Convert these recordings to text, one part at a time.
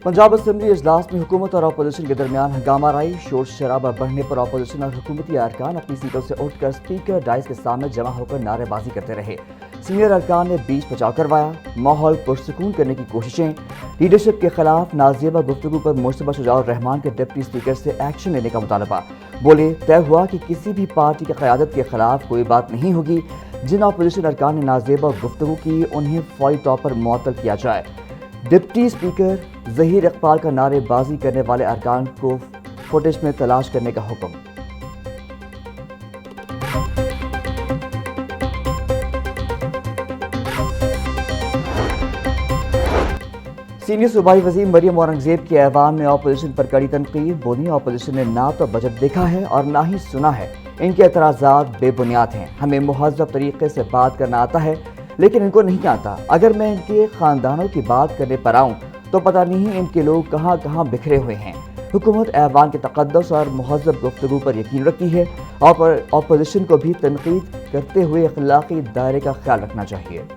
Punjab assembly इजलास में हुकूमत और अपोजिशन के दरमियान हंगामा रही। शोर शराबा बढ़ने पर अपोजिशन और हुकूमती अरकान अपनी सीटों से उठकर स्पीकर डाइस के सामने जमा होकर नारेबाजी करते रहे। सीनियर अरकान ने बीच बचाव करवाया। माहौल पुरसुकून करने की कोशिशें। लीडरशिप के खिलाफ नाजेबा गुफ्तगू पर मुश्तबा शुजाउर रहमान के डिप्टी स्पीकर से एक्शन लेने का मुतालबा। बोले, तय हुआ कि किसी भी पार्टी की क़यादत के खिलाफ कोई बात नहीं होगी। जिन अपोजिशन अरकान ने नाजेबा गुफ्तगू की उन्हें फौरी तौर पर मुअत्तल किया जाए। डिप्टी स्पीकर ज़हीर इकबाल का नारेबाजी करने वाले अरकान को फुटेज में तलाश करने का हुक्म। सीनियर सूबाई वज़ीर मरियम औरंगज़ेब के ऐवान में अपोजिशन पर कड़ी तनकीद। बोली, अपोजिशन ने ना तो बजट देखा है और ना ही सुना है। इनके एतराज़ात बेबुनियाद हैं। हमें मुहज़्ज़ब तरीके से बात करना आता है लेकिन इनको नहीं आता। अगर मैं इनके ख़ानदानों की बात करने पर आऊँ तो पता नहीं इनके लोग कहाँ कहाँ बिखरे हुए हैं। हुकूमत ऐवान के तक़द्दुस और मुहज़्ज़ब गुफ्तगू पर यकीन रखती है और अपोजिशन को भी तनकीद करते हुए अखलाक़ी दायरे का ख्याल रखना चाहिए।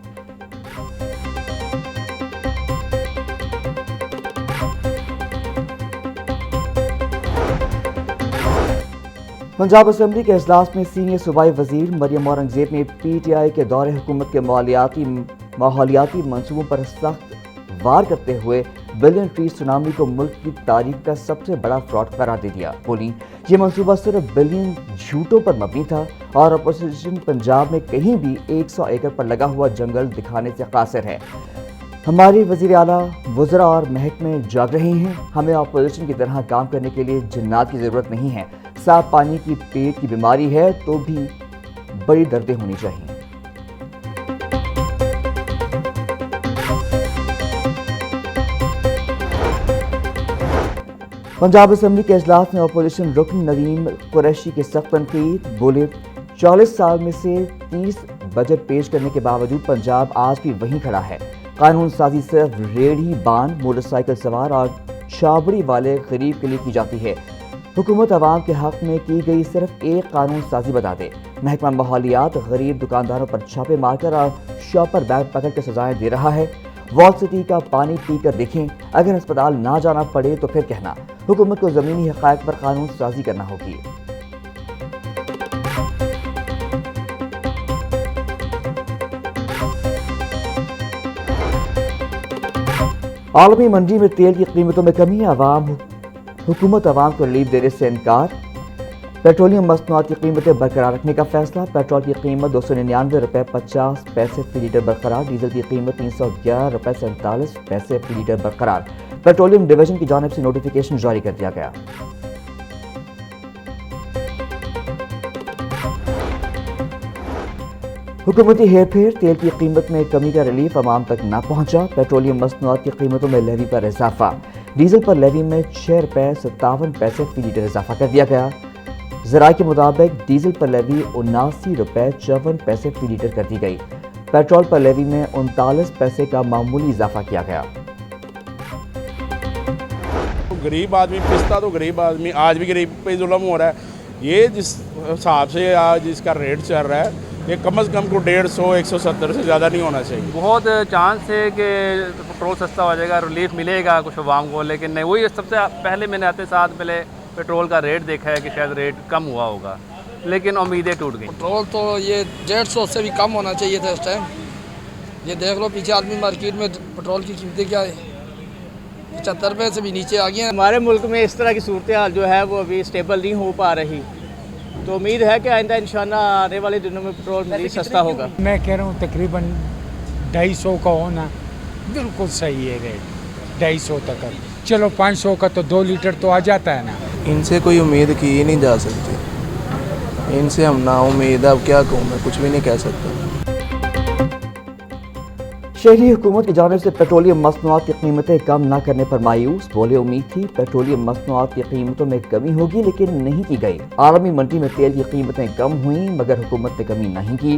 पंजाब असम्बली के इजलास में सीनियर सूबाई वज़ीर मरियम औरंगज़ेब ने PTI के दौरे हुकूमत के माहौलियाती मनसूबों पर सख्त वार करते हुए बिलियन ट्री सुनामी को मुल्क की तारीख का सबसे बड़ा फ्रॉड करार दे दिया। बोली, ये मनसूबा सिर्फ बिलियन झूठों पर मबनी था और अपोजिशन पंजाब में कहीं भी 100 एकड़ पर लगा हुआ जंगल दिखाने से कासिर है। हमारी वज़ीर आला, वज़रा और महकमे जाग रहे हैं। हमें अपोजिशन की तरह काम करने के लिए जिन्नात की ज़रूरत नहीं है। साफ पानी की पेट की बीमारी है तो भी बड़ी दर्दें होनी चाहिए। पंजाब असम्बली के इजलास में अपोजिशन रुकन नदीम कुरैशी की सख्त तनकीद। बोले, 40 साल में से 30 बजट पेश करने के बावजूद पंजाब आज भी वहीं खड़ा है। कानून साजी सिर्फ रेढ़ी बांध, मोटरसाइकिल सवार और छाबड़ी वाले गरीब के लिए की जाती है। हुकूमत अवाम के हक में की गई सिर्फ एक कानून साजी बता दे। महकमा माहौलियात गरीब दुकानदारों पर छापे मारकर और शॉपर बैग पकड़ कर सजाएं दे रहा है। वॉल सिटी का पानी पीकर देखें। अगर अस्पताल ना जाना पड़े तो फिर कहना। हुकूमत को ज़मीनी हक़ाइक़ पर कानून साजी करना होगी। आलमी मंडी में तेल की कीमतों में कमी। हुकूमत अवाम को रिलीफ देने से इनकार। पेट्रोलियम मसनूआत की कीमतें बरकरार रखने का फैसला। पेट्रोल की कीमत 299 रुपये 50 पैसे फी लीटर बरकरार। डीजल की कीमत 311 रुपये 47 पैसे फी लीटर बरकरार। पेट्रोलियम डिवीजन की जानिब से नोटिफिकेशन जारी कर दिया गया। हुकूमती हेरफेर। तेल की कीमत में कमी का रिलीफ अवाम तक न पहुंचा। पेट्रोलियम मसनूआत की कीमतों में लेवी पर इजाफा। डीजल पर लेवी में 6 रुपये 57 पैसे फी लीटर इजाफा कर दिया गया। ज़राए के मुताबिक डीजल पर लेवी 79 रुपये 54 पैसे फी लीटर कर दी गई। पेट्रोल पर लेवी में 39 पैसे का मामूली इजाफा किया गया। गरीब आदमी पिसता तो गरीब आदमी आज भी गरीब पे जुल्म हो रहा है। ये जिस हिसाब से आज इसका रेट चल रहा है ये कम से कम को 150 170 से ज़्यादा नहीं होना चाहिए। बहुत चांस है कि पेट्रोल सस्ता हो जाएगा, रिलीफ मिलेगा कुछ आवाम को, लेकिन नहीं। वही सबसे पहले मैंने आते साथ पहले पेट्रोल का रेट देखा है कि शायद रेट कम हुआ होगा, लेकिन उम्मीदें टूट गई। पेट्रोल तो ये 150 से भी कम होना चाहिए था इस टाइम। ये देख लो पीछे आदमी मार्केट में पेट्रोल की कीमतें क्या है, 75 रुपये से भी नीचे आ गई हैं। हमारे मुल्क में इस तरह की सूरत हाल जो है वो अभी स्टेबल नहीं हो पा रही, तो उम्मीद है कि आइंदा इंशाल्लाह आने वाले दिनों में पेट्रोल मज़ीद सस्ता होगा। मैं कह रहा हूँ तकरीबन 250 का होना बिल्कुल सही है रेट, 250 तक। चलो 500 का तो 2 लीटर तो आ जाता है ना। इनसे कोई उम्मीद की ही नहीं जा सकती। इनसे हम ना उम्मीद, अब क्या कहूँ मैं, कुछ भी नहीं कह सकता। शहरी हुकूमत की जानिब से पेट्रोलियम मसनूआत की कीमतें कम न करने पर मायूस। बोले, उम्मीद थी पेट्रोलियम मसनूआत की कीमतों में कमी होगी लेकिन नहीं की गई। आलमी मंडी में तेल की कीमतें कम हुई मगर हुकूमत ने कमी नहीं की।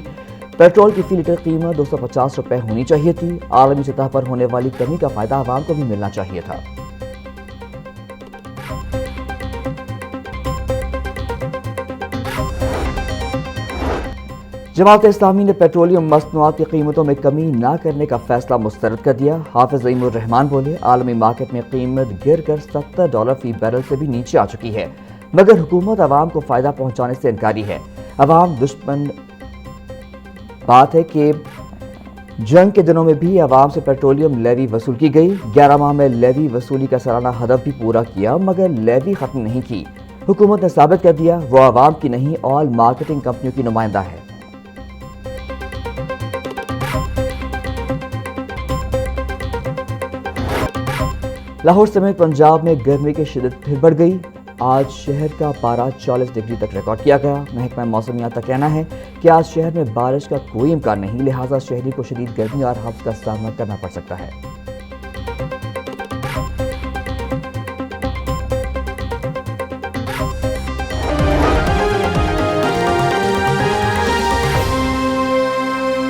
पेट्रोल की फी लीटर कीमत 250 रुपये होनी चाहिए थी। आलमी सतह पर होने वाली कमी का फायदा आवाम को भी मिलना चाहिए था। जमात इस्लामी ने पेट्रोलियम मसनूआत की कीमतों में कमी ना करने का फैसला मुस्तरद कर दिया। हाफिज ज़ईमुर रहमान बोले, आलमी मार्केट में कीमत गिर कर $70 फी बैरल से भी नीचे आ चुकी है, मगर हुकूमत आवाम को फ़ायदा पहुँचाने से इनकारी है। अवाम दुश्मन बात है कि जंग के दिनों में भी आवाम से पेट्रोलियम लेवी वसूल की गई। 11 माह में लेवी वसूली का सालाना हदफ भी पूरा किया, मगर लेवी ख़त्म नहीं की। हुकूमत ने साबित कर दिया वो आवाम की नहीं, ऑल मार्केटिंग कंपनियों की नुमाइंदा है। लाहौर समेत पंजाब में गर्मी की शिद्दत फिर बढ़ गई। आज शहर का पारा 40 डिग्री तक रिकॉर्ड किया गया। महकमा मौसमियात का कहना है कि आज शहर में बारिश का कोई इम्कान नहीं, लिहाजा शहरी को शदीद गर्मी और हफ्स का सामना करना पड़ सकता है।